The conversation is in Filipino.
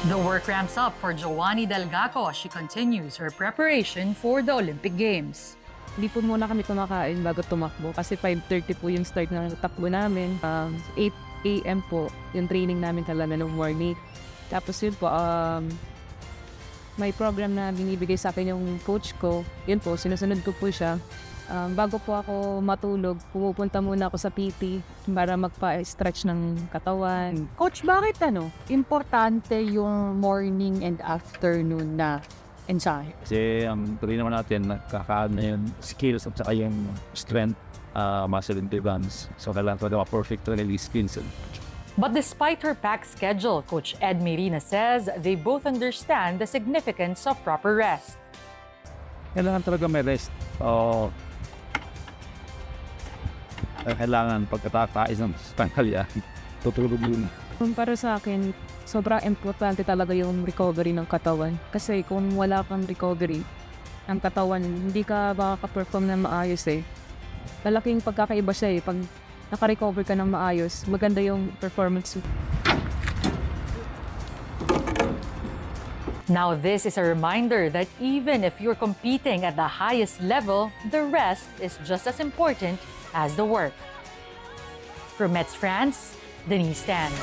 The work ramps up for Joanny Delgaco as she continues her preparation for the Olympic Games. Hindi po muna kami kumakain bago tumakbo kasi 5:30 po yung start ng takbo namin. 8 a.m. po yung training namin talaga ng morning. Tapos yun po, may program na binibigay sa akin yung coach ko. Yun po, sinusunod ko po siya. Bago po ako matulog, pumupunta muna ako sa PT para magpa-stretch ng katawan. Coach, bakit importante yung morning and afternoon na ensayo? Kasi ang tuloy naman natin, nagkakaan na yung skills at saka yung strength, muscle endurance. So kailangan ko perfect release skills. But despite her packed schedule, Coach Ed Mirina says they both understand the significance of proper rest. Kailangan talaga may rest. Kailangan pagkatapos ng tanghalian, tutulog muna. Para sa akin, sobrang importante talaga yung recovery ng katawan. Kasi kung wala kang recovery ng katawan, hindi ka makaka-perform na maayos eh. Malaking pagkakaiba siya eh. Pag naka-recover ka ng maayos, maganda yung performance. Now, this is a reminder that even if you're competing at the highest level, the rest is just as important as the work. From Metz, France, Denise Tan.